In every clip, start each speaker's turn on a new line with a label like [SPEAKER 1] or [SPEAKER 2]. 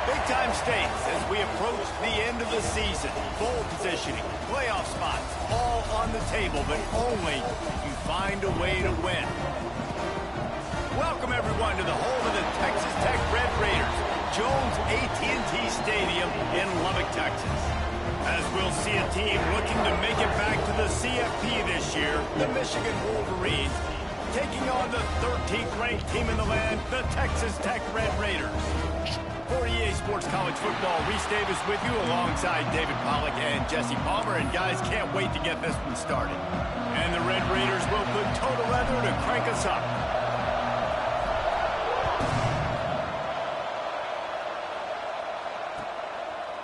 [SPEAKER 1] Big-time stakes as we approach the end of the season. Bowl positioning, playoff spots, all on the table, but only if you find a way to win. Welcome, everyone, to the home of the Texas Tech Red Raiders, Jones AT&T Stadium in Lubbock, Texas. As we'll see a team looking to make it back to the CFP this year, the Michigan Wolverines, taking on the 13th ranked team in the land, the Texas Tech Red Raiders. For EA Sports College Football, Reese Davis with you alongside David Pollack and Jesse Palmer. And guys, can't wait to get this one started. And the Red Raiders will put total leather to crank us up.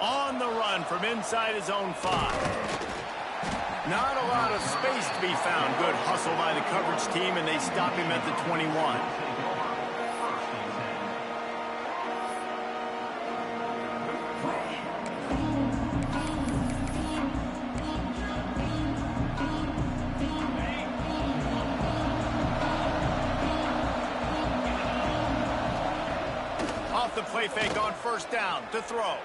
[SPEAKER 1] On the run from inside his own 5. Not a lot of space to be found. Good hustle by the coverage team, and they stop him at the 21. Off the play fake on first down to throw.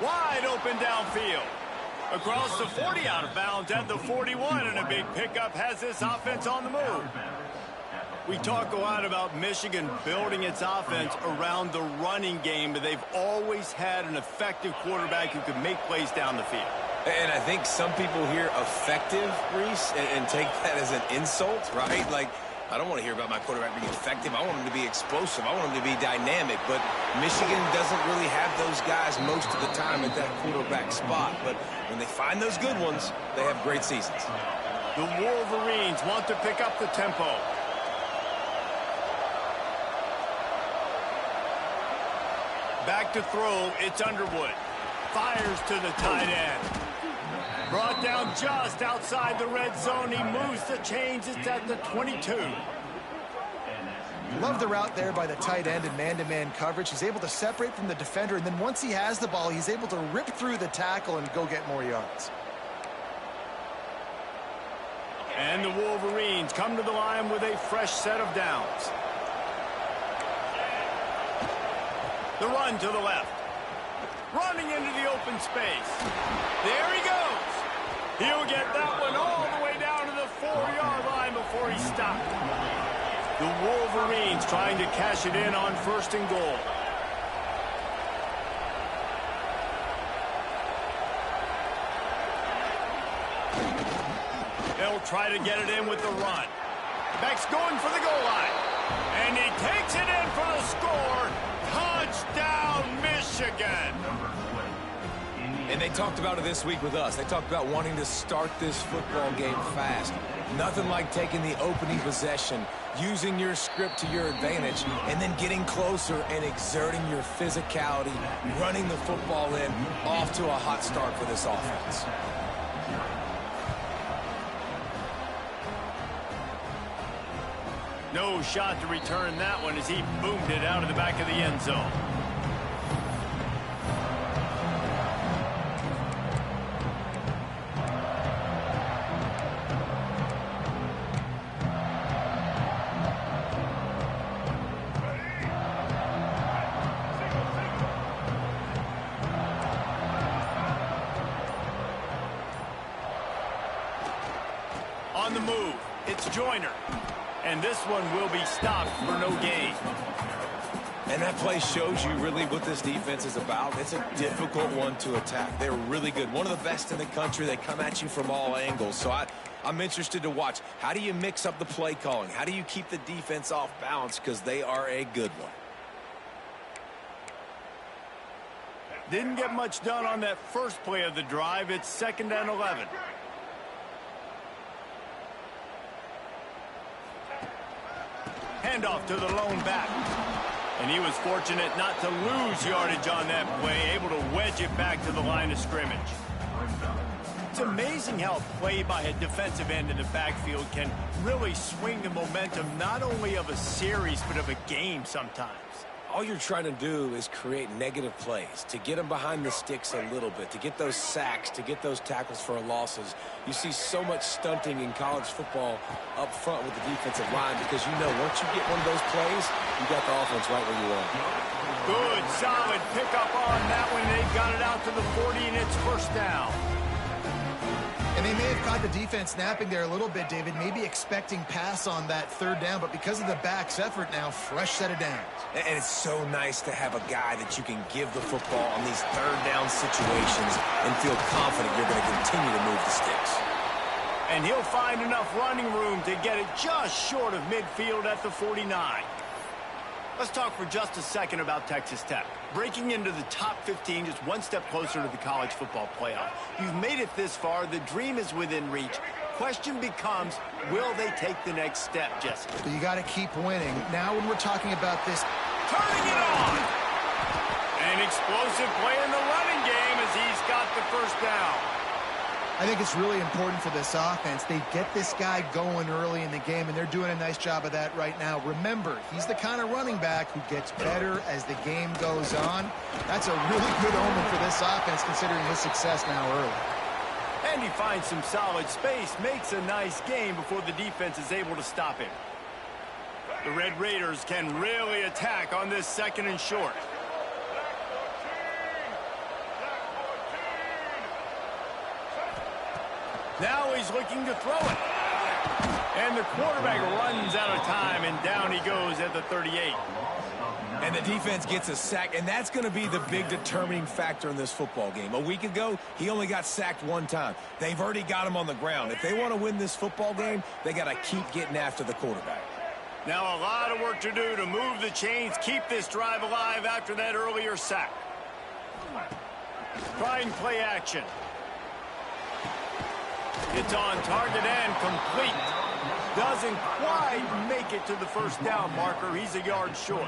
[SPEAKER 1] Wide open downfield. Across the 40, out of bounds at the 41, and a big pickup has this offense on the move. We talk a lot about Michigan building its offense around the running game, but they've always had an effective quarterback who could make plays down the field.
[SPEAKER 2] And I think some people hear effective, Reese, and take that as an insult, right? Like, I don't want to hear about my quarterback being effective. I want him to be explosive. I want him to be dynamic. But Michigan doesn't really have those guys most of the time at that quarterback spot. But when they find those good ones, they have great seasons.
[SPEAKER 1] The Wolverines want to pick up the tempo. Back to throw, it's Underwood. Fires to the tight end. Brought down just outside the red zone. He moves the chains. It's at the 22.
[SPEAKER 3] Love the route there by the tight end in man-to-man coverage. He's able to separate from the defender, and then once he has the ball, he's able to rip through the tackle and go get more yards.
[SPEAKER 1] And the Wolverines come to the line with a fresh set of downs. The run to the left. Running into the open space. There he goes. He'll get that one all the way down to the 4-yard line before he stopped. The Wolverines trying to cash it in on 1st and goal. They'll try to get it in with the run. Beck's going for the goal line. And he takes it in for the score. Touchdown, Michigan.
[SPEAKER 2] And they talked about it this week with us. They talked about wanting to start this football game fast. Nothing like taking the opening possession, using your script to your advantage, and then getting closer and exerting your physicality, running the football in, off to a hot start for this offense.
[SPEAKER 1] No shot to return that one as he boomed it out of the back of the end zone. On the move, it's Joyner. And this one will be stopped for no gain.
[SPEAKER 2] And that play shows you really what this defense is about. It's a difficult one to attack. They're really good. One of the best in the country. They come at you from all angles. So I'm interested to watch. How do you mix up the play calling? How do you keep the defense off balance? Because they are a good one.
[SPEAKER 1] Didn't get much done on that first play of the drive. It's 2nd and 11. Handoff to the lone back. And he was fortunate not to lose yardage on that play, able to wedge it back to the line of scrimmage. It's amazing how a play by a defensive end in the backfield can really swing the momentum not only of a series but of a game sometimes.
[SPEAKER 2] All you're trying to do is create negative plays, to get them behind the sticks a little bit, to get those sacks, to get those tackles for losses. You see so much stunting in college football up front with the defensive line because you know once you get one of those plays, you got the offense right where you want.
[SPEAKER 1] Good, solid pickup on that one. They've got it out to the 40, and it's first down.
[SPEAKER 3] And they may have caught the defense snapping there a little bit, David, maybe expecting pass on that third down, but because of the back's effort now, fresh set of downs.
[SPEAKER 2] And it's so nice to have a guy that you can give the football on these third down situations and feel confident you're going to continue to move the sticks.
[SPEAKER 1] And he'll find enough running room to get it just short of midfield at the 49. Let's talk for just a second about Texas Tech. Breaking into the top 15, just one step closer to the college football playoff. You've made it this far. The dream is within reach. Question becomes, will they take the next step, Jesse?
[SPEAKER 3] So you got to keep winning. Now when we're talking about this...
[SPEAKER 1] Turning it on! An explosive play in the running game as he's got the first down.
[SPEAKER 3] I think it's really important for this offense. They get this guy going early in the game, and they're doing a nice job of that right now. Remember, he's the kind of running back who gets better as the game goes on. That's a really good omen for this offense, considering his success now early.
[SPEAKER 1] And he finds some solid space, makes a nice game before the defense is able to stop him. The Red Raiders can really attack on this second and short. Now he's looking to throw it. And the quarterback runs out of time, and down he goes at the 38.
[SPEAKER 2] And the defense gets a sack, and that's going to be the big determining factor in this football game. A week ago, he only got sacked one time. They've already got him on the ground. If they want to win this football game, they got to keep getting after the quarterback.
[SPEAKER 1] Now a lot of work to do to move the chains, keep this drive alive after that earlier sack. Trying play action. It's on target and complete. Doesn't quite make it to the first down marker. He's a yard short.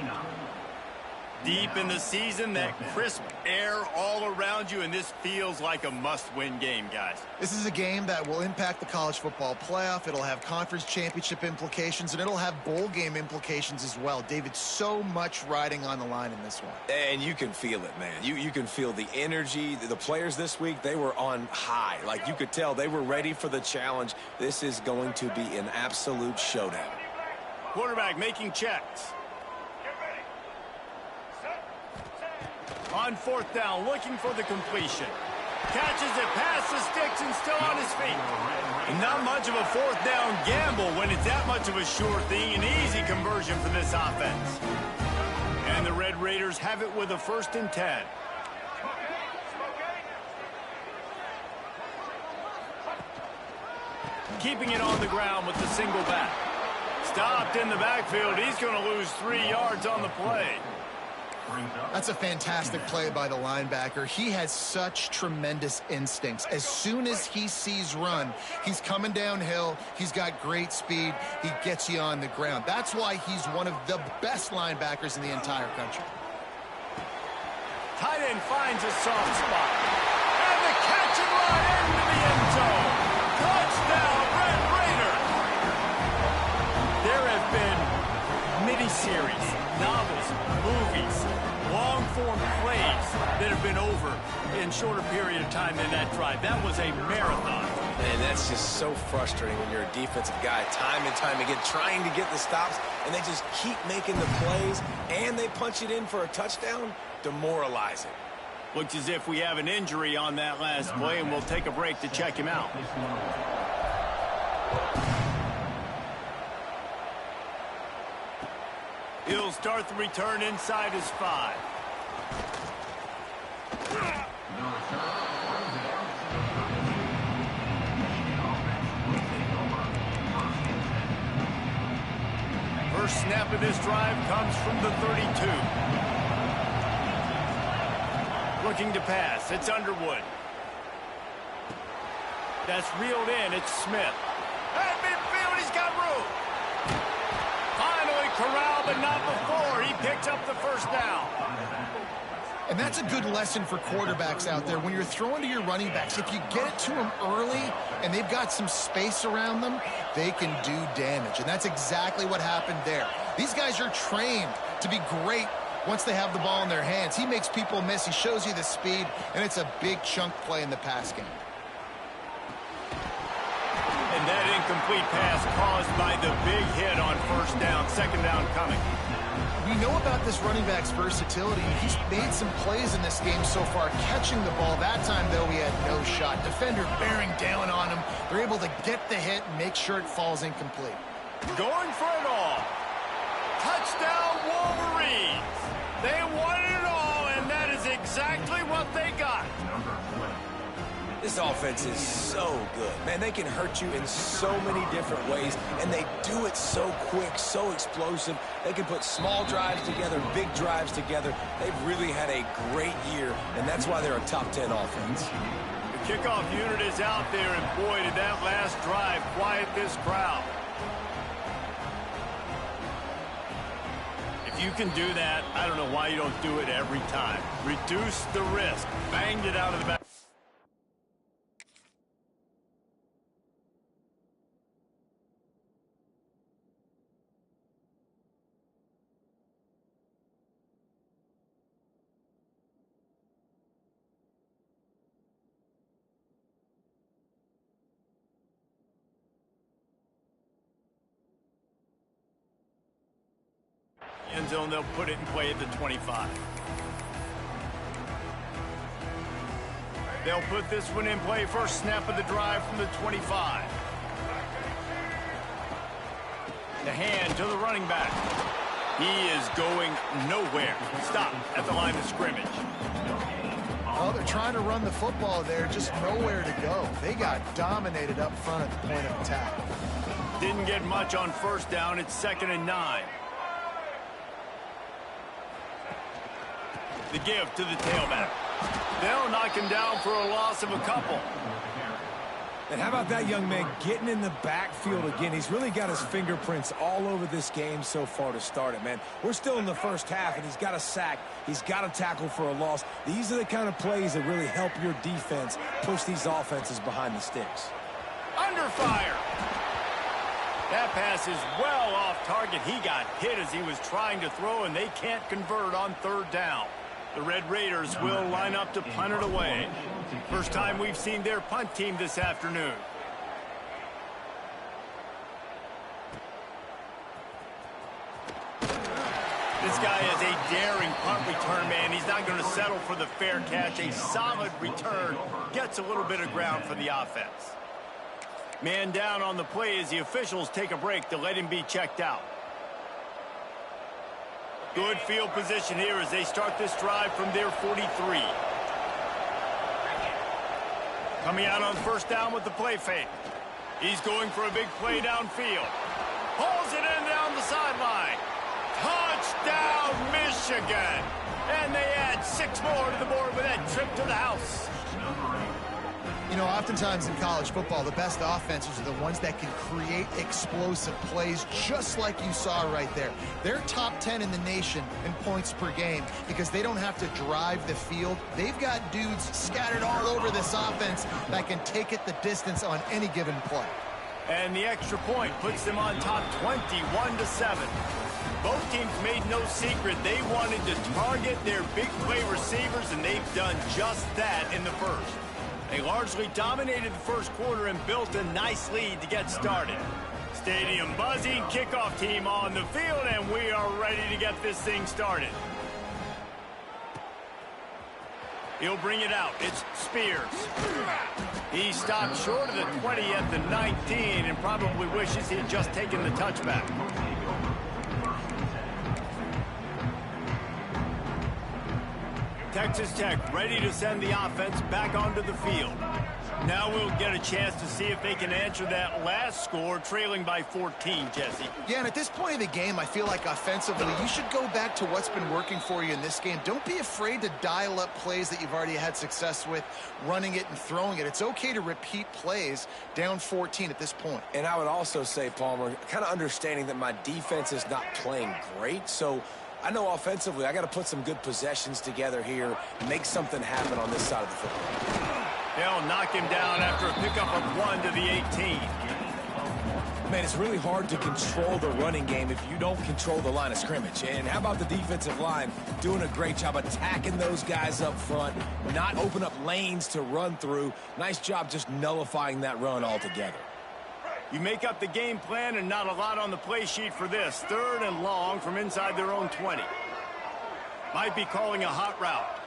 [SPEAKER 1] Deep in the season, that crisp air all around you, and this feels like a must-win game, guys.
[SPEAKER 3] This is a game that will impact the college football playoff. It'll have conference championship implications, and it'll have bowl game implications as well. David, so much riding on the line in this one.
[SPEAKER 2] And you can feel it, man. You can feel the energy. The players this week, they were on high. Like, you could tell they were ready for the challenge. This is going to be an absolute showdown.
[SPEAKER 1] Quarterback making checks. On fourth down, looking for the completion. Catches it past the sticks and still on his feet. Not much of a fourth down gamble when it's that much of a sure thing. An easy conversion for this offense. And the Red Raiders have it with a 1st and 10. Keeping it on the ground with the single back. Stopped in the backfield. He's going to lose 3 yards on the play.
[SPEAKER 3] That's a fantastic play by the linebacker. He has such tremendous instincts. As soon as he sees run, he's coming downhill. He's got great speed. He gets you on the ground. That's why he's one of the best linebackers in the entire country.
[SPEAKER 1] Tight end finds a soft spot. And the catch and run into the end zone. Touchdown, Red Raider. There have been miniseries, novels, movies, long-form plays that have been over in shorter period of time than that drive. That was a marathon.
[SPEAKER 2] And that's just so frustrating when you're a defensive guy time and time again trying to get the stops, and they just keep making the plays, and they punch it in for a touchdown. Demoralizing.
[SPEAKER 1] Looks as if we have an injury on that last play, and we'll take a break to check him out. He'll start the return inside his 5. First snap of this drive comes from the 32. Looking to pass. It's Underwood. That's reeled in. It's Smith. At midfield, he's got room. Finally correct. but not before. He picks up the first down.
[SPEAKER 3] And that's a good lesson for quarterbacks out there. When you're throwing to your running backs, if you get it to them early and they've got some space around them, they can do damage. And that's exactly what happened there. These guys are trained to be great once they have the ball in their hands. He makes people miss. He shows you the speed, and it's a big chunk play in the pass game.
[SPEAKER 1] And that incomplete pass caused by the big hit on first down. Second down coming.
[SPEAKER 3] We know about this running back's versatility. He's made some plays in this game so far, catching the ball. That time, though, he had no shot. Defender bearing down on him. They're able to get the hit and make sure it falls incomplete.
[SPEAKER 1] Going for it all. Touchdown, Wolverines. They wanted it all, and that is exactly what they got.
[SPEAKER 2] This offense is so good. Man, they can hurt you in so many different ways, and they do it so quick, so explosive. They can put small drives together, big drives together. They've really had a great year, and that's why they're a top 10 offense.
[SPEAKER 1] The kickoff unit is out there, and boy, did that last drive quiet this crowd. If you can do that, I don't know why you don't do it every time. Reduce the risk. Banged it out of the back. End zone, they'll put it in play at the 25. They'll put this one in play. First snap of the drive from the 25. The hand to the running back. He is going nowhere. Stop at the line of scrimmage.
[SPEAKER 3] Oh, they're trying to run the football there, just nowhere to go. They got dominated up front at the point of attack.
[SPEAKER 1] Didn't get much on first down. It's 2nd and 9. The give to the tailback. They'll knock him down for a loss of a couple.
[SPEAKER 2] And how about that young man getting in the backfield again? He's really got his fingerprints all over this game so far to start it, man. We're still in the first half, and he's got a sack. He's got a tackle for a loss. These are the kind of plays that really help your defense push these offenses behind the sticks.
[SPEAKER 1] Under fire. That pass is well off target. He got hit as he was trying to throw, and they can't convert on third down. The Red Raiders will line up to punt it away. First time we've seen their punt team this afternoon. This guy is a daring punt return man. He's not going to settle for the fair catch. A solid return gets a little bit of ground for the offense. Man down on the play as the officials take a break to let him be checked out. Good field position here as they start this drive from their 43. Coming out on first down with the play fake. He's going for a big play downfield. Pulls it in down the sideline. Touchdown, Michigan. And they add 6 more to the board with that trip to the house.
[SPEAKER 3] You know, oftentimes in college football, the best offenses are the ones that can create explosive plays, just like you saw right there. They're top 10 in the nation in points per game because they don't have to drive the field. They've got dudes scattered all over this offense that can take it the distance on any given play.
[SPEAKER 1] And the extra point puts them on top 21-7. Both teams made no secret they wanted to target their big play receivers, and they've done just that in the first. They largely dominated the first quarter and built a nice lead to get started. Stadium buzzing, kickoff team on the field, and we are ready to get this thing started. He'll bring it out. It's Spears. He stopped short of the 20 at the 19 and probably wishes he had just taken the touchback. Texas Tech ready to send the offense back onto the field. Now we'll get a chance to see if they can answer that last score, trailing by 14, Jesse.
[SPEAKER 3] Yeah, and at this point of the game, I feel like offensively, you should go back to what's been working for you in this game. Don't be afraid to dial up plays that you've already had success with, running it and throwing it. It's okay to repeat plays down 14 at this point.
[SPEAKER 2] And I would also say, Palmer, kind of understanding that my defense is not playing great, so I know offensively I got to put some good possessions together here, make something happen on this side of the football.
[SPEAKER 1] They'll knock him down after a pickup of 1 to the 18.
[SPEAKER 2] Man, it's really hard to control the running game if you don't control the line of scrimmage. And how about the defensive line doing a great job attacking those guys up front, not open up lanes to run through. Nice job just nullifying that run altogether.
[SPEAKER 1] You make up the game plan and not a lot on the play sheet for this. 3rd and long from inside their own 20. Might be calling a hot route.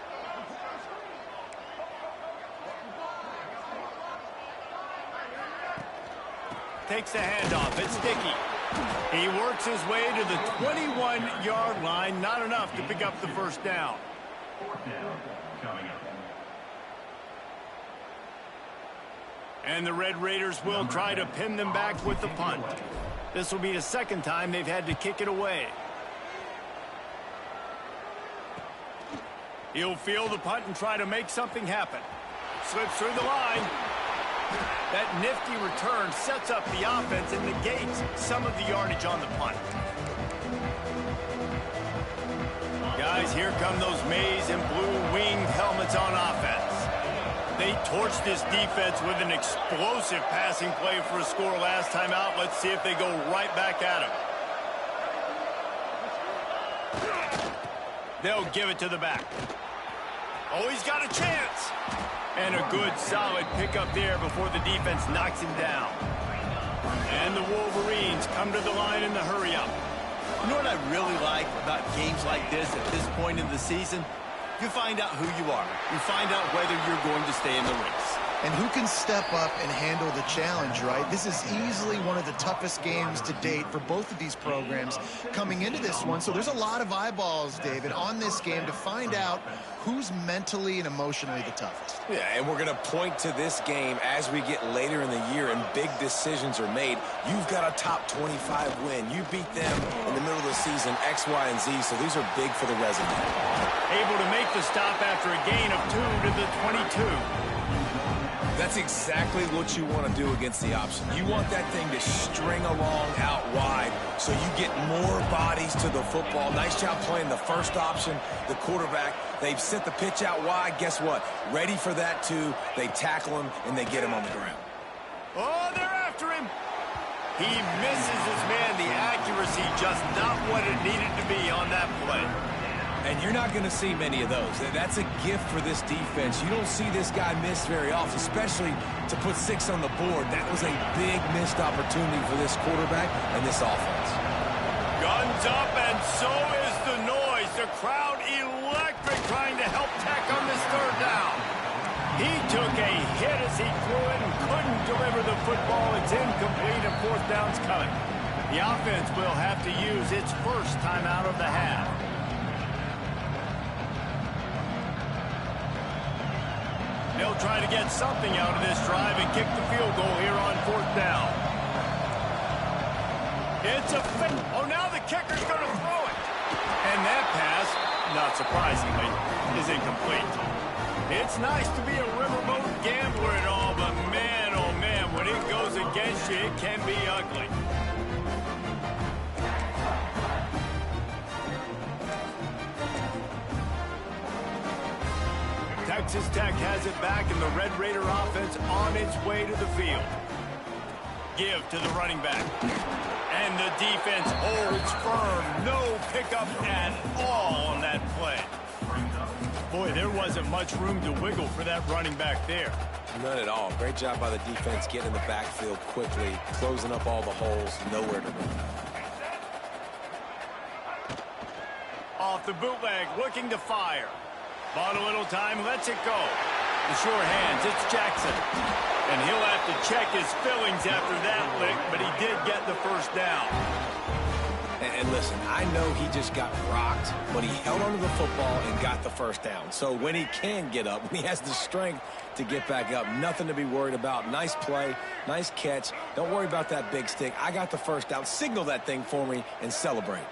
[SPEAKER 1] Takes the handoff. It's Dickey. He works his way to the 21-yard line. Not enough to pick up the first down. And the Red Raiders will try to pin them back with the punt. This will be the 2nd time they've had to kick it away. He'll field the punt and try to make something happen. Slips through the line. That nifty return sets up the offense and negates some of the yardage on the punt. Guys, here come those maize and blue winged helmets on offense. They torched this defense with an explosive passing play for a score last time out. Let's see if they go right back at him. They'll give it to the back. Oh, he's got a chance. And a good, solid pickup there before the defense knocks him down. And the Wolverines come to the line in the hurry-up.
[SPEAKER 4] You know what I really like about games like this at this point in the season? You find out who you are. You find out whether you're going to stay in the race.
[SPEAKER 3] And who can step up and handle the challenge, right? This is easily one of the toughest games to date for both of these programs coming into this one. So there's a lot of eyeballs, David, on this game to find out who's mentally and emotionally the toughest.
[SPEAKER 2] Yeah, and we're going to point to this game as we get later in the year and big decisions are made. You've got a top 25 win. You beat them in the middle of the season, X, Y, and Z, so these are big for the resume.
[SPEAKER 1] Able to make the stop after a gain of 2 to the 22.
[SPEAKER 2] That's exactly what you want to do against the option. You want that thing to string along out wide so you get more bodies to the football. Nice job playing the first option, the quarterback. They've sent the pitch out wide. Guess what? Ready for that, too. They tackle him, and they get him on the ground.
[SPEAKER 1] Oh, they're after him. He misses his man. The accuracy just not what it needed to be on that play.
[SPEAKER 2] And you're not going to see many of those. That's a gift for this defense. You don't see this guy miss very often, especially to put 6 on the board. That was a big missed opportunity for this quarterback and this offense.
[SPEAKER 1] Guns up, and so is the noise. The crowd electric trying to help Tech on this 3rd down. He took a hit as he threw it and couldn't deliver the football. It's incomplete, and 4th down's coming. The offense will have to use its first timeout of the half. They'll try to get something out of this drive and kick the field goal here on 4th down. It's a fit. Oh, now the kicker's going to throw it. And that pass, not surprisingly, is incomplete. It's nice to be a riverboat gambler and all, but man, oh man, when it goes against you, it can be ugly. Texas Tech has it back, and the Red Raider offense on its way to the field. Give to the running back. And the defense holds firm. No pickup at all on that play. Boy, there wasn't much room to wiggle for that running back there.
[SPEAKER 2] None at all. Great job by the defense getting in the backfield quickly, closing up all the holes, nowhere to run.
[SPEAKER 1] Off the bootleg, looking to fire. Bought a little time, lets it go. The sure hands, it's Jackson. And he'll have to check his fillings after that lick, but he did get the first down.
[SPEAKER 2] And listen, I know he just got rocked, but he held onto the football and got the first down. So when he can get up, when he has the strength to get back up, nothing to be worried about. Nice play, nice catch. Don't worry about that big stick. I got the first down. Signal that thing for me and celebrate.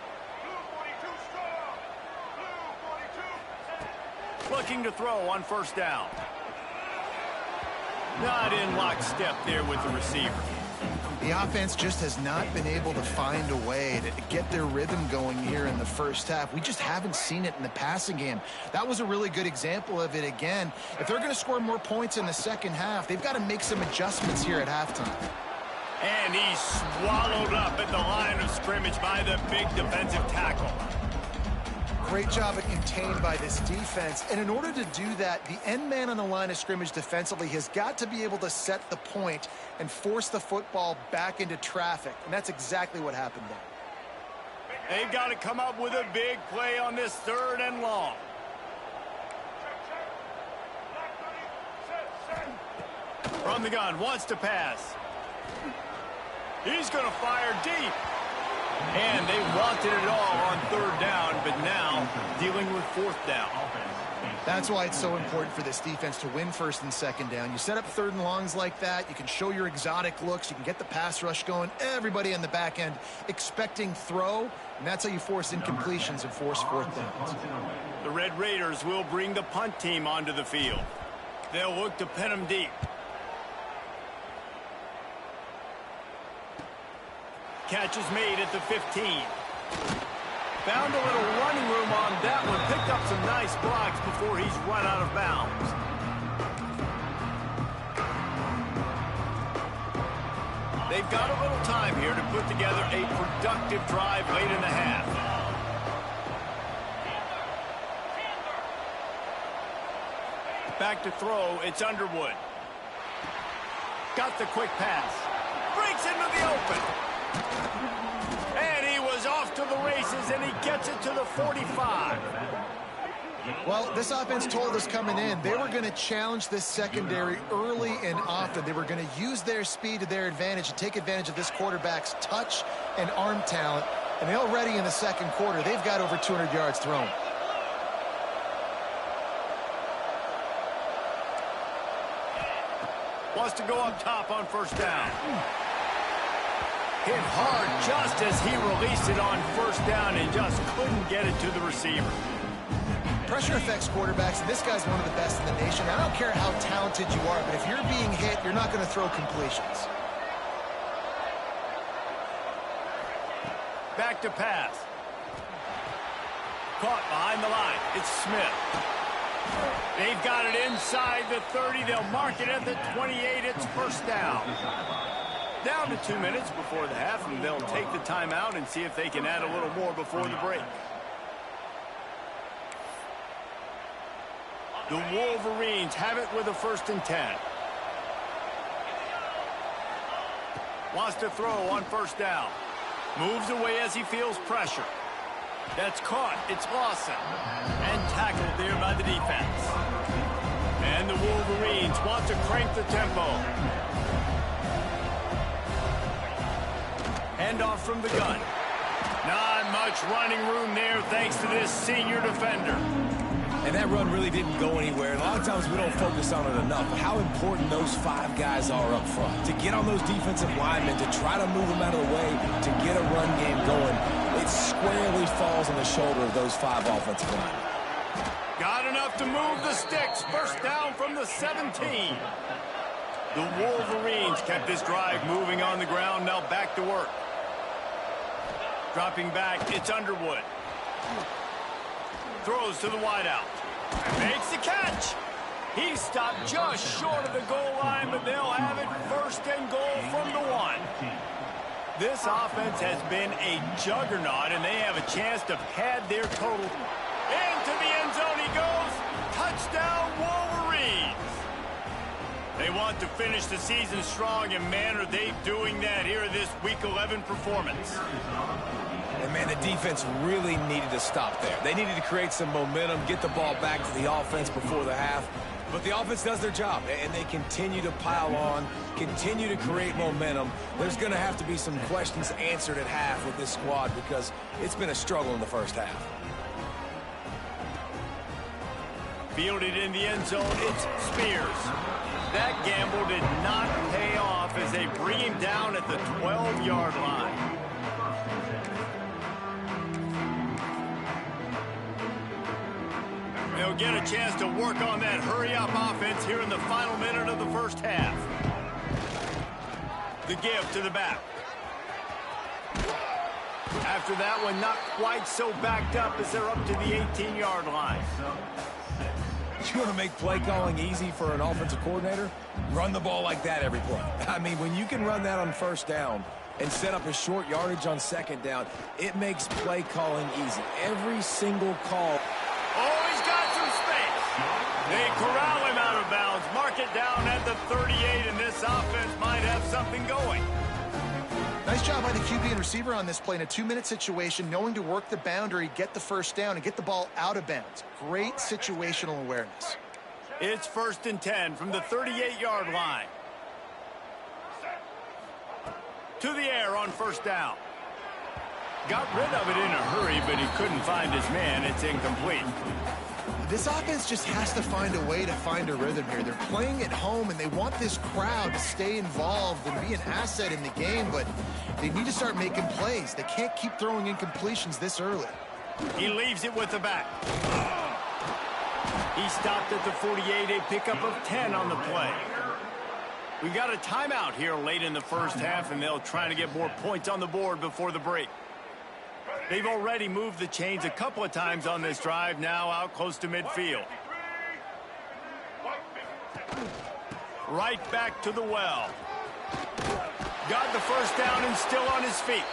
[SPEAKER 1] Looking to throw on first down. Not in lockstep there with the receiver.
[SPEAKER 3] The offense just has not been able to find a way to get their rhythm going here in the first half. We just haven't seen it in the passing game. That was a really good example of it again. If they're going to score more points in the second half, they've got to make some adjustments here at halftime.
[SPEAKER 1] And he's swallowed up at the line of scrimmage by the big defensive tackle.
[SPEAKER 3] Great job at contained by this defense. And in order to do that, the end man on the line of scrimmage defensively has got to be able to set the point and force the football back into traffic. And that's exactly what happened there.
[SPEAKER 1] They've got to come up with a big play on this 3rd and long. From the gun, wants to pass. He's going to fire deep. And they wanted it all on 3rd down, but now dealing with 4th down.
[SPEAKER 3] That's why it's so important for this defense to win 1st and 2nd down. You set up 3rd and longs like that. You can show your exotic looks. You can get the pass rush going. Everybody on the back end expecting throw, and that's how you force incompletions and force 4th downs.
[SPEAKER 1] The Red Raiders will bring the punt team onto the field. They'll look to pin them deep. Catch is made at the 15. Found a little running room on that one. Picked up some nice blocks before he's run out of bounds. They've got a little time here to put together a productive drive late in the half. Back to throw, it's Underwood. Got the quick pass. Breaks into the open. And he was off to the races, and he gets it to the 45.
[SPEAKER 3] Well, this offense told us coming in they were going to challenge this secondary early and often. They were going to use their speed to their advantage and take advantage of this quarterback's touch and arm talent. And they already in the 2nd quarter, they've got over 200 yards thrown.
[SPEAKER 1] Wants to go up top on 1st down. Hit hard just as he released it on 1st down and just couldn't get it to the receiver.
[SPEAKER 3] Pressure affects quarterbacks, and this guy's one of the best in the nation. I don't care how talented you are, but if you're being hit, you're not going to throw completions.
[SPEAKER 1] Back to pass. Caught behind the line. It's Smith. They've got it inside the 30. They'll mark it at the 28. It's 1st down. Down to 2 minutes before the half, and they'll take the timeout and see if they can add a little more before the break. The Wolverines have it with a 1st and 10. Wants to throw on 1st down. Moves away as he feels pressure. That's caught. It's Lawson. And tackled there by the defense. And the Wolverines want to crank the tempo. Handoff from the gun. Not much running room there thanks to this senior defender.
[SPEAKER 2] And that run really didn't go anywhere. And a lot of times we don't focus on it enough. But how important those 5 guys are up front. To get on those defensive linemen, to try to move them out of the way, to get a run game going, it squarely falls on the shoulder of those 5 offensive linemen.
[SPEAKER 1] Got enough to move the sticks. 1st down from the 17. The Wolverines kept this drive moving on the ground. Now back to work. Dropping back, it's Underwood. Throws to the wideout. Makes the catch. He stopped just short of the goal line, but they'll have it 1st and goal from the 1. This offense has been a juggernaut, and they have a chance to pad their total. Into the end zone he goes. Touchdown, Wolverines. They want to finish the season strong, and man, are they doing that here in this Week 11 performance.
[SPEAKER 2] And, man, the defense really needed to stop there. They needed to create some momentum, get the ball back to the offense before the half. But the offense does their job, and they continue to pile on, continue to create momentum. There's going to have to be some questions answered at half with this squad because it's been a struggle in the first half.
[SPEAKER 1] Fielded in the end zone, it's Spears. That gamble did not pay off as they bring him down at the 12-yard line. They'll get a chance to work on that hurry-up offense here in the final minute of the first half. The give to the back. After that one, not quite so backed up as they're up to the 18-yard line.
[SPEAKER 2] You want to make play calling easy for an offensive coordinator? Run the ball like that every play. I mean, when you can run that on first down and set up a short yardage on second down, it makes play calling easy. Every single call.
[SPEAKER 1] Oh, he's got some space. They corral him out of bounds. Mark it down at the 38, and this offense might have something going.
[SPEAKER 3] Nice job by the QB and receiver on this play in a 2-minute situation, knowing to work the boundary, get the first down, and get the ball out of bounds. Great situational awareness.
[SPEAKER 1] It's 1st and 10 from the 38-yard line. To the air on first down. Got rid of it in a hurry, but he couldn't find his man. It's incomplete.
[SPEAKER 3] This offense just has to find a way to find a rhythm here. They're playing at home, and they want this crowd to stay involved and be an asset in the game, but they need to start making plays. They can't keep throwing incompletions this early.
[SPEAKER 1] He leaves it with the back. He stopped at the 48, a pickup of 10 on the play. We got a timeout here late in the first half, and they'll try to get more points on the board before the break. They've already moved the chains a couple of times on this drive, now out close to midfield. Right back to the well. Got the first down and still on his feet.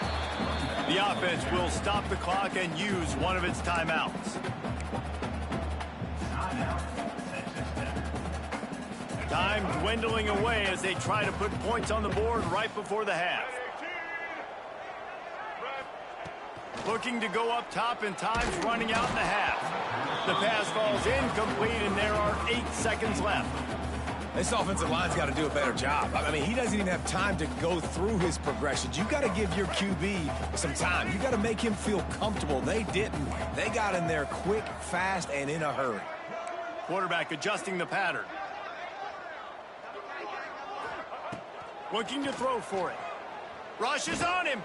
[SPEAKER 1] The offense will stop the clock and use one of its timeouts. Time dwindling away as they try to put points on the board right before the half. Looking to go up top, and time's running out in the half. The pass falls incomplete, and there are 8 seconds left.
[SPEAKER 2] This offensive line's got to do a better job. I mean, he doesn't even have time to go through his progressions. You got to give your QB some time. You got to make him feel comfortable. They didn't. They got in there quick, fast, and in a hurry.
[SPEAKER 1] Quarterback adjusting the pattern. Looking to throw for it. Rush is on him.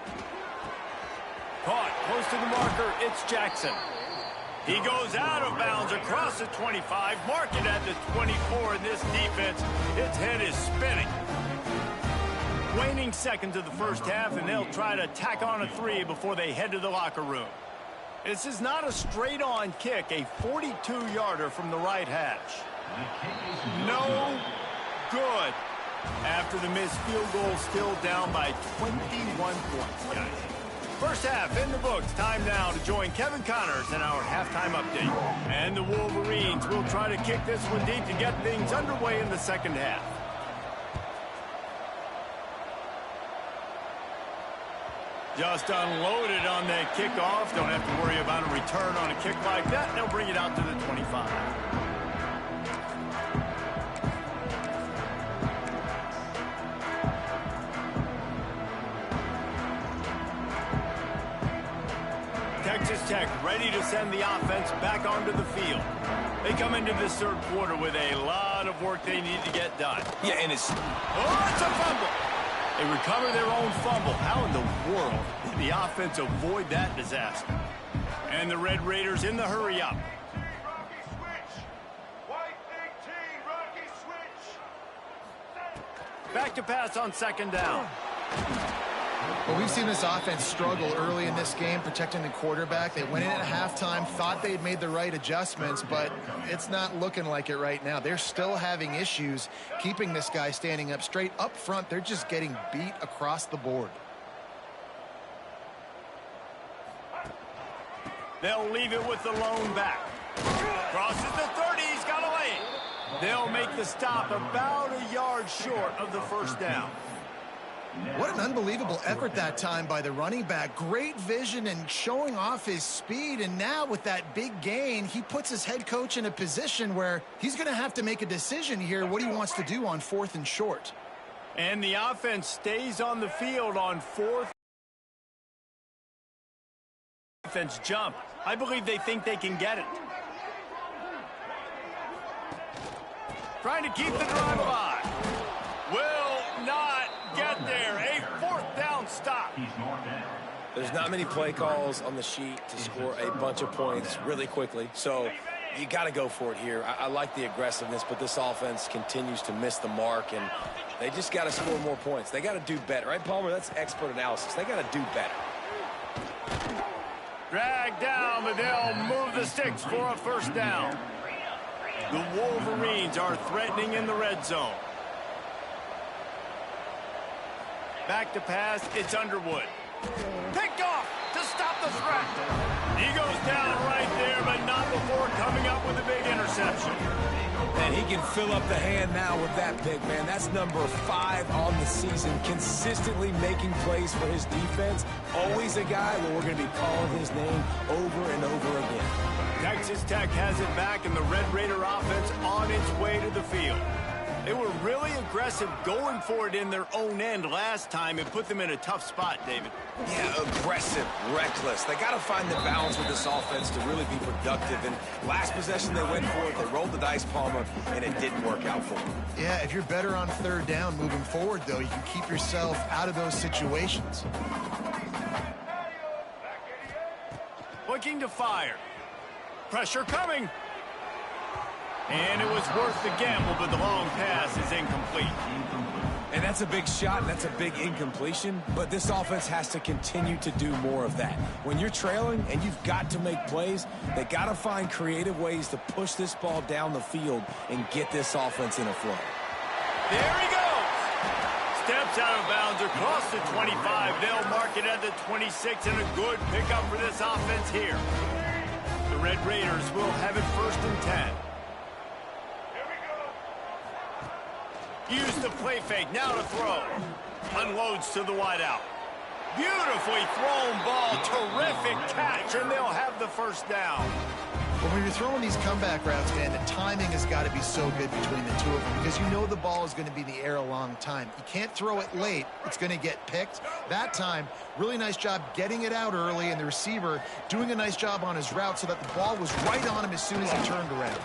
[SPEAKER 1] Caught close to the marker. It's Jackson. He goes out of bounds across the 25. Mark it at the 24. In this defense, its head is spinning. Waning seconds of the first half, and they'll try to tack on a 3 before they head to the locker room. This is not a straight-on kick, a 42-yarder from the right hash. No good. After the missed field goal, still down by 21 points, guys. First half in the books. Time now to join Kevin Connors in our halftime update. And the Wolverines will try to kick this one deep to get things underway in the second half. Just unloaded on that kickoff. Don't have to worry about a return on a kick like that. They'll bring it out to the 25. Texas Tech ready to send the offense back onto the field. They come into this third quarter with a lot of work they need to get done.
[SPEAKER 2] Yeah, and it's...
[SPEAKER 1] Oh, it's a fumble. They recover their own fumble. How in the world did the offense avoid that disaster? And the Red Raiders in the hurry-up. Back to pass on second down.
[SPEAKER 3] Well, we've seen this offense struggle early in this game, protecting the quarterback. They went in at halftime, thought they'd made the right adjustments, but it's not looking like it right now. They're still having issues keeping this guy standing up straight. Up front, they're just getting beat across the board.
[SPEAKER 1] They'll leave it with the lone back. Crosses the 30, he's got a lane. They'll make the stop about a yard short of the first down.
[SPEAKER 3] What an unbelievable effort that time by the running back. Great vision and showing off his speed. And now with that big gain, he puts his head coach in a position where he's going to have to make a decision here what he wants to do on 4th and short.
[SPEAKER 1] And the offense stays on the field on 4th. Offense jump. I believe they think they can get it. Trying to keep the drive alive. Will not get there. A 4th down stop.
[SPEAKER 2] There's not many play calls on the sheet to score a bunch of points really quickly, so you got to go for it here. I like the aggressiveness, but this offense continues to miss the mark, and they just got to score more points. They got to do better, right, Palmer? That's expert analysis. They got to do better.
[SPEAKER 1] Drag down, but they'll move the sticks for a 1st down. The Wolverines are threatening in the red zone. Back to pass, it's Underwood. Picked off to stop the threat. He goes down right there, but not before coming up with a big interception.
[SPEAKER 2] And he can fill up the hand now with that pick, man. That's number 5 on the season, consistently making plays for his defense. Always a guy where we're going to be calling his name over and over again.
[SPEAKER 1] Texas Tech has it back, and the Red Raider offense on its way to the field. They were really aggressive going for it in their own end last time and put them in a tough spot, David.
[SPEAKER 2] Yeah, aggressive, reckless. They got to find the balance with this offense to really be productive. And last possession they went for it, they rolled the dice, Palmer, and it didn't work out for them.
[SPEAKER 3] Yeah, if you're better on 3rd down moving forward, though, you can keep yourself out of those situations.
[SPEAKER 1] Looking to fire. Pressure coming. And it was worth the gamble, but the long pass is incomplete.
[SPEAKER 2] And that's a big shot, and that's a big incompletion, but this offense has to continue to do more of that. When you're trailing and you've got to make plays, they got to find creative ways to push this ball down the field and get this offense in a flow.
[SPEAKER 1] There he goes. Steps out of bounds across the 25. They'll mark it at the 26, and a good pickup for this offense here. The Red Raiders will have it 1st and 10. Use the play fake, now to throw. Unloads to the wideout. Beautifully thrown ball, terrific catch, and they'll have the 1st down.
[SPEAKER 3] Well, when you're throwing these comeback routes, man, the timing has got to be so good between the two of them because you know the ball is going to be in the air a long time. You can't throw it late. It's going to get picked. That time, really nice job getting it out early, and the receiver doing a nice job on his route so that the ball was right on him as soon as he turned around.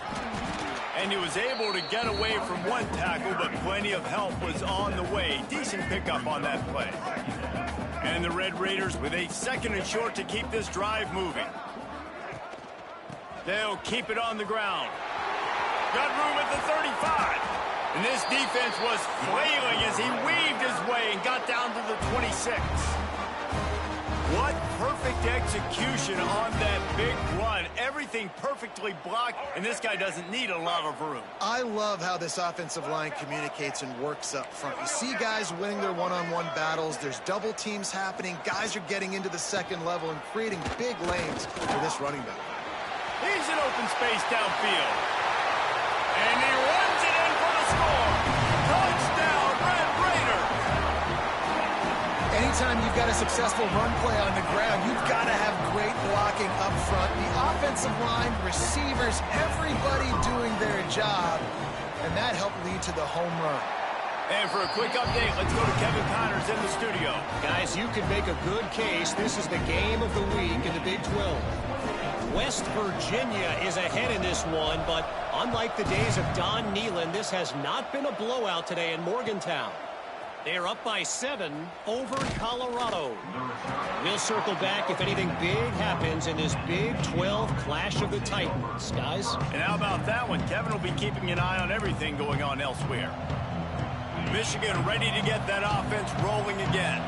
[SPEAKER 1] And he was able to get away from one tackle, but plenty of help was on the way. Decent pickup on that play. And the Red Raiders with a 2nd and short to keep this drive moving. They'll keep it on the ground. Got room at the 35. And this defense was flailing as he weaved his way and got down to the 26. What perfect execution on that big run. Everything perfectly blocked, and this guy doesn't need a lot of room.
[SPEAKER 3] I love how this offensive line communicates and works up front. You see guys winning their one-on-one battles. There's double teams happening. Guys are getting into the 2nd level and creating big lanes for this running back.
[SPEAKER 1] He's in open space downfield. And he runs it in for the score. Touchdown, Red Raiders.
[SPEAKER 3] Anytime you've got a successful run play on the ground, you've got to have great blocking up front. The offensive line, receivers, everybody doing their job. And that helped lead to the home run.
[SPEAKER 1] And for a quick update, let's go to Kevin Connors in the studio.
[SPEAKER 5] Guys, you could make a good case. This is the game of the week in the Big 12. West Virginia is ahead in this one, but unlike the days of Don Nehlen, this has not been a blowout today in Morgantown. They're up by 7 over Colorado. We'll circle back if anything big happens in this Big 12 Clash of the Titans, guys.
[SPEAKER 1] And how about that one? Kevin will be keeping an eye on everything going on elsewhere. Michigan ready to get that offense rolling again.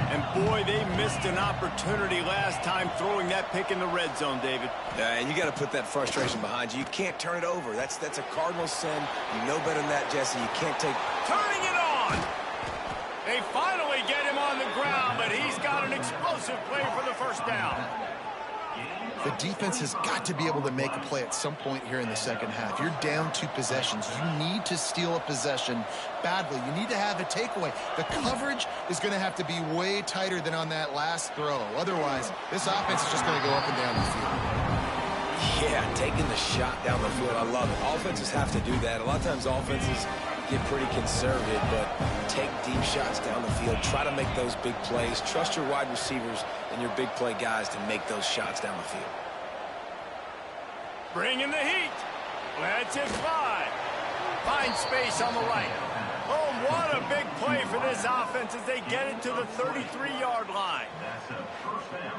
[SPEAKER 1] And boy, they missed an opportunity last time throwing that pick in the red zone, David.
[SPEAKER 2] And you got to put that frustration behind you. You can't turn it over. That's a cardinal sin. You know better than that, Jesse. You can't take...
[SPEAKER 1] Turning it on! They finally get him on the ground, but he's got an explosive play for the 1st down.
[SPEAKER 3] The defense has got to be able to make a play at some point here in the second half. You're down 2 possessions. You need to steal a possession badly. You need to have a takeaway. The coverage is going to have to be way tighter than on that last throw. Otherwise, this offense is just going to go up and down the field.
[SPEAKER 2] Yeah, taking the shot down the field, I love it. Offenses have to do that. A lot of times offenses get pretty conservative, but take deep shots down the field. Try to make those big plays. Trust your wide receivers and your big play guys to make those shots down the field.
[SPEAKER 1] Bring in the heat. Lets it fly. Find space on the right. Oh, what a big play for this offense as they get it to the 33-yard line.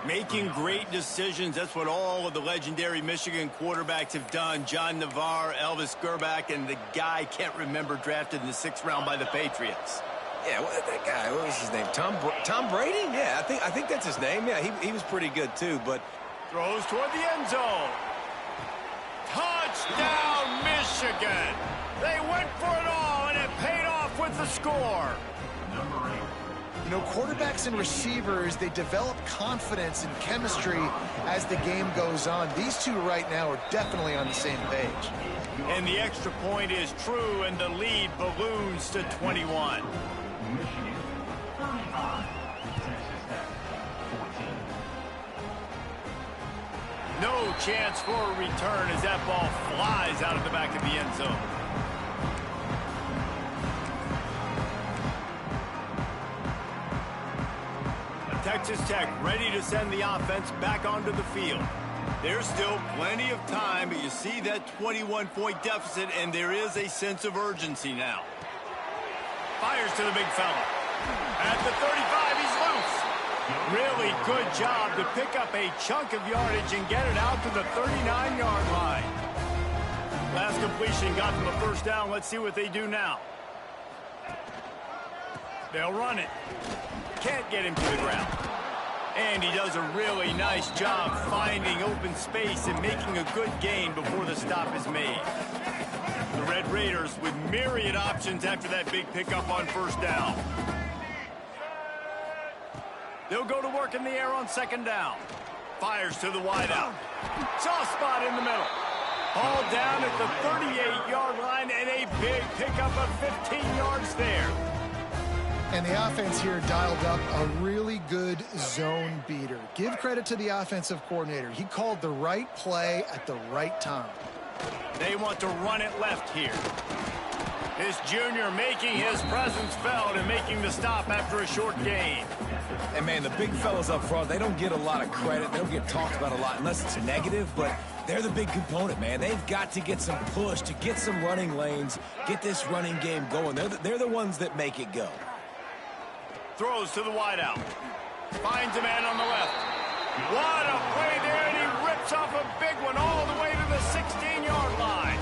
[SPEAKER 1] Making great decisions. That's what all of the legendary Michigan quarterbacks have done. John Navarre, Elvis Grbac, and the guy can't remember drafted in the 6th round by the Patriots.
[SPEAKER 2] Yeah, that guy, what was his name? Tom Brady? Yeah, I think that's his name. Yeah, he was pretty good too, but
[SPEAKER 1] Throws toward the end zone. Touchdown, Michigan. They went for it all, and it paid off with the score.
[SPEAKER 3] You know, quarterbacks and receivers, they develop confidence and chemistry as the game goes on. These two right now are definitely on the same page.
[SPEAKER 1] And the extra point is true, and the lead balloons to 21. No chance for a return as that ball flies out of the back of the end zone. Texas Tech ready to send the offense back onto the field. There's still plenty of time, but you see that 21-point deficit, and there is a sense of urgency now. Fires to the big fella. At the 35, he's loose. Really good job to pick up a chunk of yardage and get it out to the 39-yard line. Last completion got them a first down. Let's see what they do now. They'll run it. Can't get him to the ground. And he does a really nice job finding open space and making a good gain before the stop is made. The Red Raiders with myriad options after that big pickup on first down. They'll go to work in the air on second down. Fires to the wideout. Soft spot in the middle. All down at the 38-yard line, and a big pickup of 15 yards there.
[SPEAKER 3] And the offense here dialed up a really good zone beater. Give credit to the offensive coordinator. He called the right play at the right time.
[SPEAKER 1] They want to run it left here. This junior making his presence felt and making the stop after a short gain.
[SPEAKER 2] And man, the big fellas up front, they don't get a lot of credit. They don't get talked about a lot unless it's negative, but they're the big component, man. They've got to get some push, to get some running lanes, get this running game going. They're the ones that make it go.
[SPEAKER 1] Throws to the wideout. Finds a man on the left. What a play there, and he rips off a big one all the way to the 16-yard line.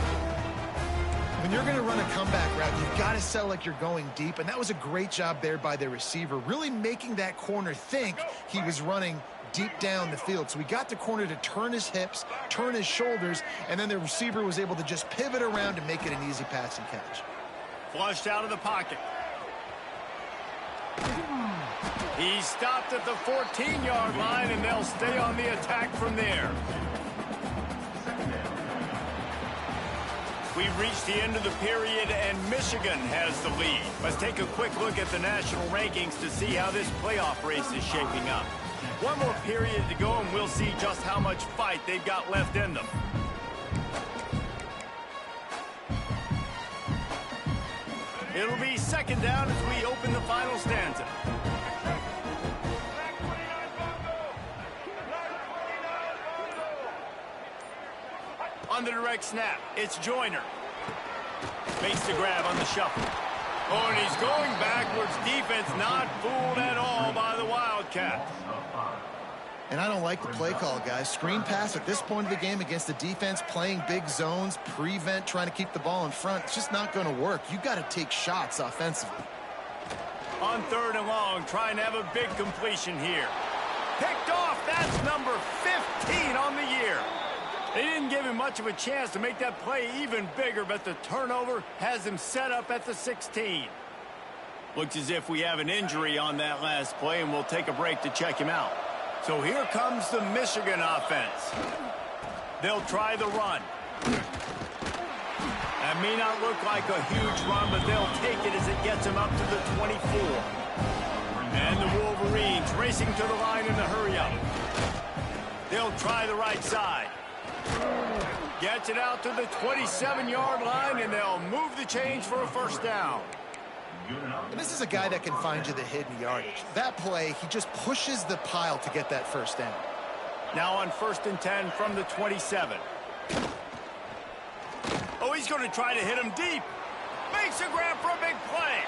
[SPEAKER 3] When you're going to run a comeback route, you've got to sell like you're going deep, and that was a great job there by the receiver, really making that corner think he was running deep down the field. So he got the corner to turn his hips, turn his shoulders, and then the receiver was able to just pivot around and make it an easy pass and catch.
[SPEAKER 1] Flushed out of the pocket. He stopped at the 14-yard line, and they'll stay on the attack from there. We've reached the end of the period, and Michigan has the lead. Let's take a quick look at the national rankings to see how this playoff race is shaping up. One more period to go, and we'll see just how much fight they've got left in them. It'll be second down as we open the final stanza. On the direct snap, it's Joyner. Makes the grab on the shuffle. Oh, and he's going backwards. Defense not fooled at all by the Wildcats.
[SPEAKER 3] And I don't like the play call, guys. Screen pass at this point of the game against the defense, playing big zones, prevent, trying to keep the ball in front. It's just not going to work. You got to take shots offensively.
[SPEAKER 1] On third and long, trying to have a big completion here. Picked off. That's number 15 on the year. They didn't give him much of a chance to make that play even bigger, but the turnover has him set up at the 16. Looks as if we have an injury on that last play, and we'll take a break to check him out. So here comes the Michigan offense. They'll try the run. That may not look like a huge run, but they'll take it as it gets them up to the 24. And the Wolverines racing to the line in the hurry-up. They'll try the right side. Gets it out to the 27-yard line, and they'll move the chains for a first down.
[SPEAKER 3] And this is a guy that can find you the hidden yardage. That play, he just pushes the pile to get that first down.
[SPEAKER 1] Now on 1st and 10 from the 27. Oh, he's going to try to hit him deep. Makes a grab for a big play.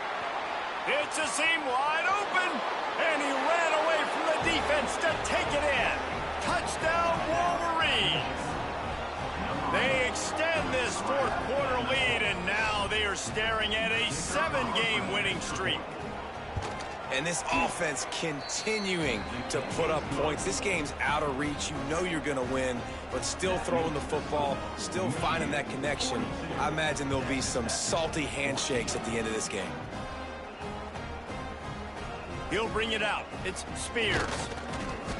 [SPEAKER 1] It's a seam wide open, and he ran away from the defense to take it in. Touchdown, Wolverines. They extend this fourth quarter lead, and now they are staring at a 7-game winning streak.
[SPEAKER 2] And this offense continuing to put up points. This game's out of reach. You know you're going to win, but still throwing the football, still finding that connection. I imagine there'll be some salty handshakes at the end of this game.
[SPEAKER 1] He'll bring it out. It's Spears.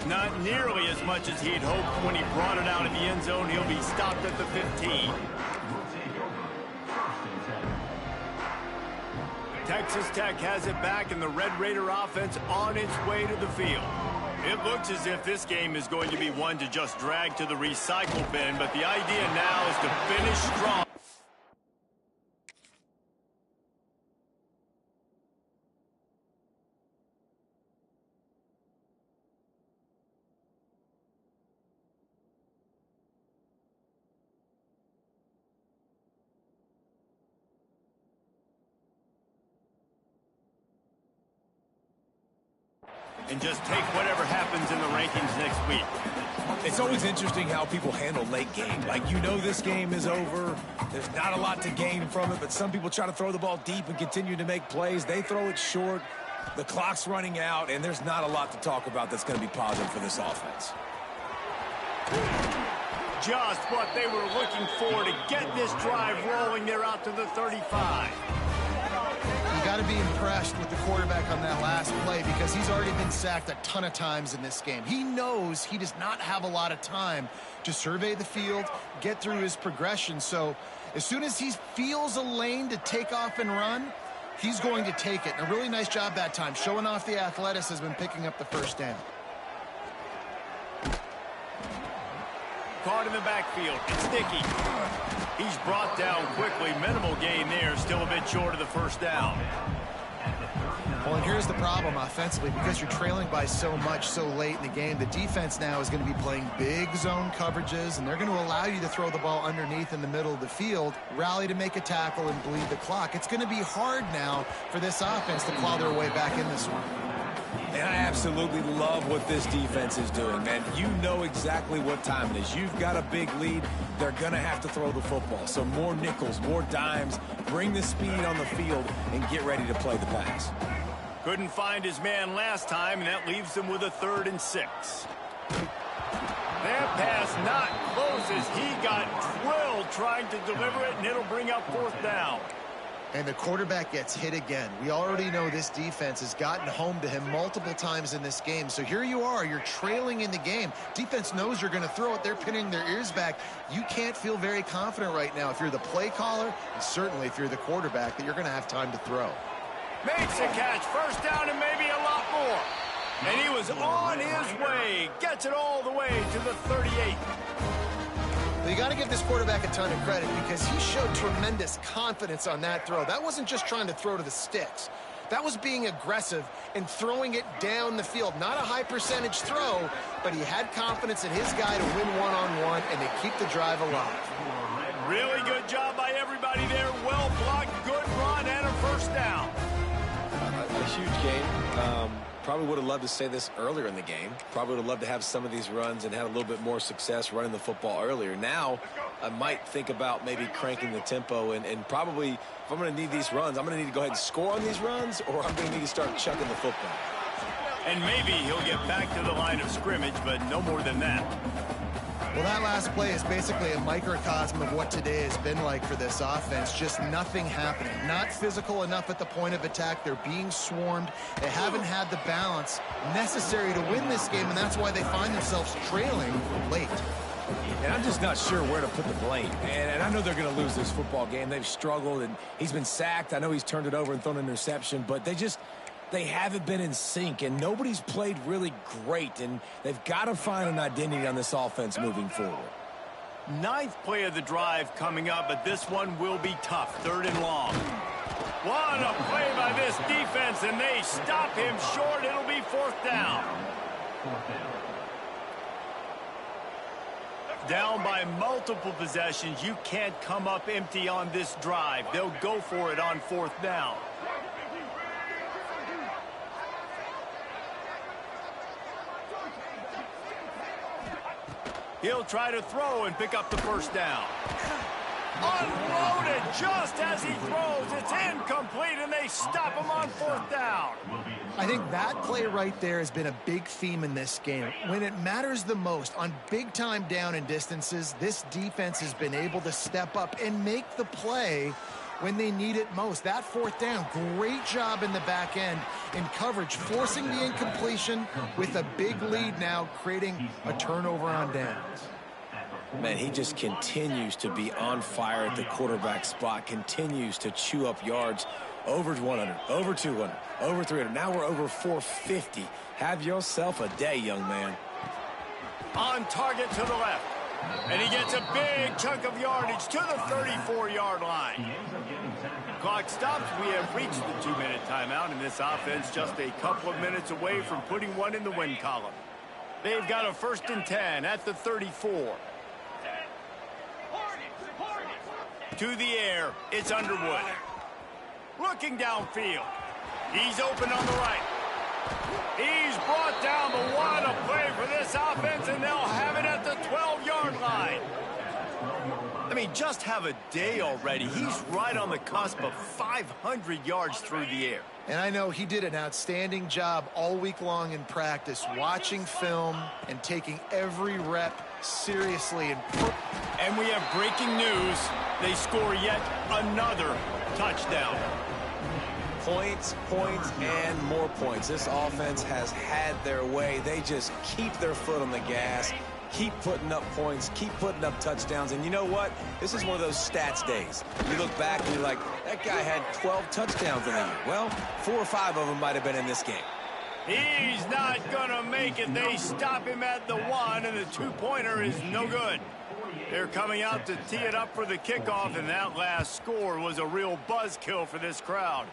[SPEAKER 1] Not nearly as much as he'd hoped when he brought it out in the end zone. He'll be stopped at the 15. Texas Tech has it back, and the Red Raider offense on its way to the field. It looks as if this game is going to be one to just drag to the recycle bin, but the idea now is to finish strong. And just take whatever happens in the rankings next week.
[SPEAKER 2] It's always interesting how people handle late game. Like, you know this game is over. There's not a lot to gain from it, but some people try to throw the ball deep and continue to make plays. They throw it short. The clock's running out, and there's not a lot to talk about that's going to be positive for this offense.
[SPEAKER 1] Just what they were looking for to get this drive rolling. They're out to the 35.
[SPEAKER 3] You got to be impressed with the quarterback on that last play because he's already been sacked a ton of times in this game. He knows he does not have a lot of time to survey the field, get through his progression. So as soon as he feels a lane to take off and run, he's going to take it. And a really nice job that time, showing off the athleticism and picking up the first down.
[SPEAKER 1] Caught in the backfield. It's Sticky. He's brought down quickly. Minimal gain there. Still a bit short of the first down.
[SPEAKER 3] Well, and here's the problem offensively. Because you're trailing by so much so late in the game, the defense now is going to be playing big zone coverages, and they're going to allow you to throw the ball underneath in the middle of the field, rally to make a tackle, and bleed the clock. It's going to be hard now for this offense to claw their way back in this one.
[SPEAKER 2] And I absolutely love what this defense is doing, man. You know exactly what time it is. You've got a big lead. They're going to have to throw the football. So more nickels, more dimes, bring the speed on the field, and get ready to play the pass.
[SPEAKER 1] Couldn't find his man last time, and that leaves him with a 3rd and 6. That pass not close as he got drilled trying to deliver it, and it'll bring up 4th down.
[SPEAKER 3] And the quarterback gets hit again. We already know this defense has gotten home to him multiple times in this game. So here you are. You're trailing in the game. Defense knows you're going to throw it. They're pinning their ears back. You can't feel very confident right now if you're the play caller, and certainly if you're the quarterback, that you're going to have time to throw.
[SPEAKER 1] Makes a catch. First down and maybe a lot more. And he was on his way. Gets it all the way to the 38.
[SPEAKER 3] You got to give this quarterback a ton of credit because he showed tremendous confidence on that throw. That wasn't just trying to throw to the sticks. That was being aggressive and throwing it down the field. Not a high percentage throw, but he had confidence in his guy to win one-on-one and to keep the drive alive.
[SPEAKER 1] Really good job by everybody there. Well blocked, good run, and a first down.
[SPEAKER 2] A huge game. Probably would have loved to say this earlier in the game. Probably would have loved to have some of these runs and had a little bit more success running the football earlier. Now, I might think about maybe cranking the tempo and probably, if I'm going to need these runs, I'm going to need to go ahead and score on these runs, or I'm going to need to start chucking the football.
[SPEAKER 1] And maybe he'll get back to the line of scrimmage, but no more than that.
[SPEAKER 3] Well, that last play is basically a microcosm of what today has been like for this offense. Just nothing happening. Not physical enough at the point of attack. They're being swarmed. They haven't had the balance necessary to win this game, and that's why they find themselves trailing late.
[SPEAKER 2] And I'm just not sure where to put the blame. And I know they're going to lose this football game. They've struggled, and he's been sacked. I know he's turned it over and thrown an interception, but they haven't been in sync, and nobody's played really great, and they've got to find an identity on this offense moving forward.
[SPEAKER 1] Ninth play of the drive coming up, but this one will be tough. 3rd and long. What a play by this defense, and they stop him short. It'll be 4th down. Down by multiple possessions. You can't come up empty on this drive. They'll go for it on 4th down. He'll try to throw and pick up the 1st down. Unloaded just as he throws. It's incomplete, and they stop him on 4th down.
[SPEAKER 3] I think that play right there has been a big theme in this game. When it matters the most, on big-time down and distances, this defense has been able to step up and make the play when they need it most. That 4th down, great job in the back end in coverage, forcing the incompletion with a big lead now, creating a turnover on downs.
[SPEAKER 2] Man, he just continues to be on fire at the quarterback spot, continues to chew up yards. Over 100, over 200, over 300. Now we're over 450. Have yourself a day, young man.
[SPEAKER 1] On target to the left. And he gets a big chunk of yardage to the 34-yard line. Clock stops. We have reached the 2-minute timeout, and this offense just a couple of minutes away from putting one in the win column. They've got a 1st and 10 at the 34. To the air, it's Underwood. Looking downfield. He's open on the right. He's brought down, but what a play for this offense, and they'll have it at the 12-yard line. I mean, just have a day already. He's right on the cusp of 500 yards through the air.
[SPEAKER 3] And I know he did an outstanding job all week long in practice, watching film and taking every rep seriously.
[SPEAKER 1] And we have breaking news. They score yet another touchdown.
[SPEAKER 2] Points, points, and more points. This offense has had their way. They just keep their foot on the gas, keep putting up points, keep putting up touchdowns. And you know what? This is one of those stats days. You look back and you're like, that guy had 12 touchdowns in the year. Well, 4 or 5 of them might have been in this game.
[SPEAKER 1] He's not going to make it. They stop him at the 1, and the 2-pointer is no good. They're coming out to tee it up for the kickoff, and that last score was a real buzzkill for this crowd.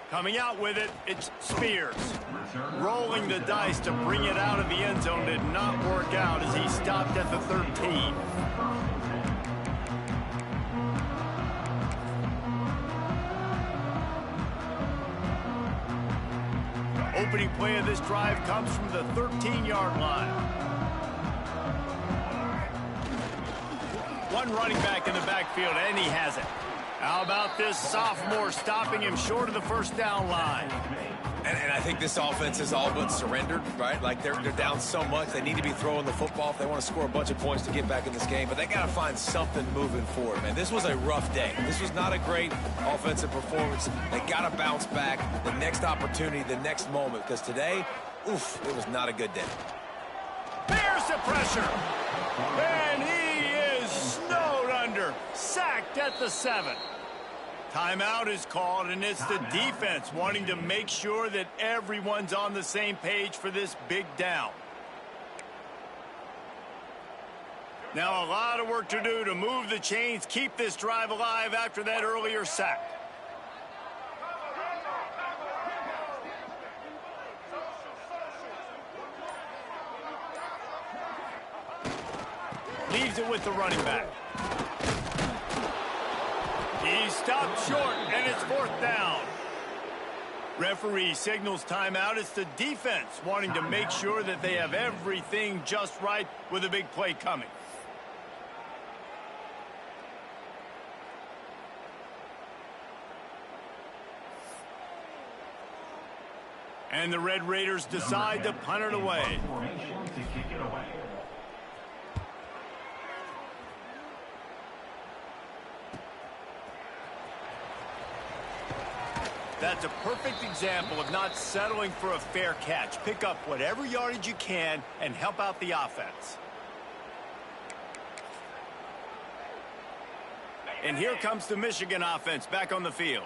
[SPEAKER 1] Coming out with it, it's Spears. Rolling the dice to bring it out of the end zone did not work out as he stopped at the 13. Opening play of this drive comes from the 13-yard line. One running back in the backfield, and he has it. How about this sophomore stopping him short of the 1st down line?
[SPEAKER 2] And I think this offense is all but surrendered, right? Like they're down so much, they need to be throwing the football if they want to score a bunch of points to get back in this game. But they got to find something moving forward, man. This was a rough day. This was not a great offensive performance. They got to bounce back the next opportunity, the next moment, because today, oof, it was not a good day.
[SPEAKER 1] There's the pressure. And he is snowed under, sacked at the 7. Timeout is called, and it's the defense wanting to make sure that everyone's on the same page for this big down. Now a lot of work to do to move the chains, keep this drive alive after that earlier sack. Leaves it with the running back. He stopped short, and it's 4th down. Referee signals timeout. It's the defense wanting to make sure that they have everything just right with a big play coming. And the Red Raiders decide to punt it away. That's a perfect example of not settling for a fair catch. Pick up whatever yardage you can and help out the offense. And here comes the Michigan offense back on the field.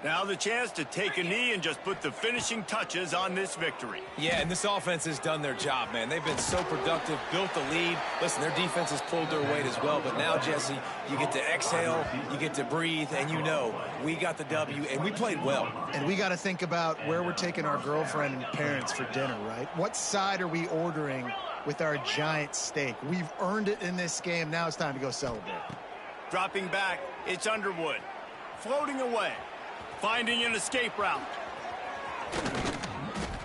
[SPEAKER 1] Now the chance to take a knee and just put the finishing touches on this victory.
[SPEAKER 2] Yeah, and this offense has done their job, man. They've been so productive, built the lead. Listen, their defense has pulled their weight as well. But now, Jesse, you get to exhale, you get to breathe, and you know we got the W, and we played well.
[SPEAKER 3] And we got to think about where we're taking our girlfriend and parents for dinner, right? What side are we ordering with our giant steak? We've earned it in this game. Now it's time to go celebrate.
[SPEAKER 1] Dropping back, it's Underwood. Floating away. Finding an escape route.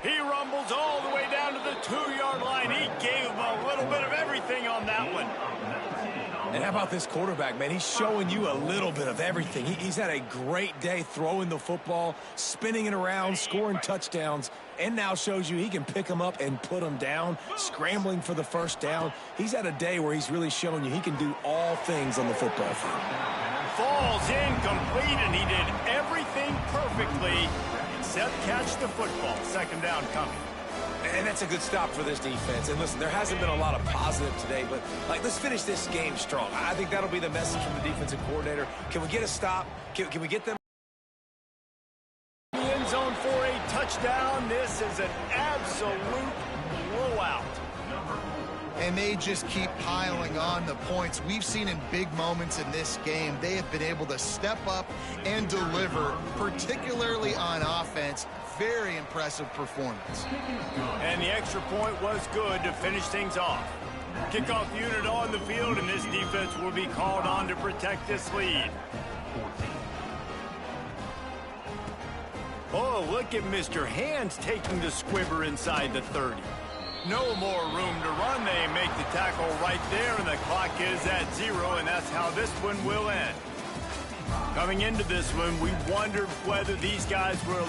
[SPEAKER 1] He rumbles all the way down to the 2-yard line. He gave him a little bit of everything on that one.
[SPEAKER 2] And how about this quarterback, man? He's showing you a little bit of everything. He's had a great day throwing the football, spinning it around, scoring touchdowns, and now shows you he can pick them up and put them down, scrambling for the first down. He's had a day where he's really showing you he can do all things on the football field.
[SPEAKER 1] Falls incomplete, and he did everything perfectly except catch the football. Second down coming.
[SPEAKER 2] And that's a good stop for this defense. And listen, there hasn't been a lot of positive today, but let's finish this game strong. I think that'll be the message from the defensive coordinator. Can we get a stop? Can we get them
[SPEAKER 1] in the end zone for a touchdown? This is an absolute blowout.
[SPEAKER 3] And they just keep piling on the points. We've seen in big moments in this game, they have been able to step up and deliver, particularly on offense. Very impressive performance.
[SPEAKER 1] And the extra point was good to finish things off. Kickoff unit on the field, and this defense will be called on to protect this lead. Oh, look at Mr. Hands taking the squibber inside the 30. No more room to run. They make the tackle right there, and the clock is at 0, and that's how this one will end. Coming into this one, we wondered whether these guys were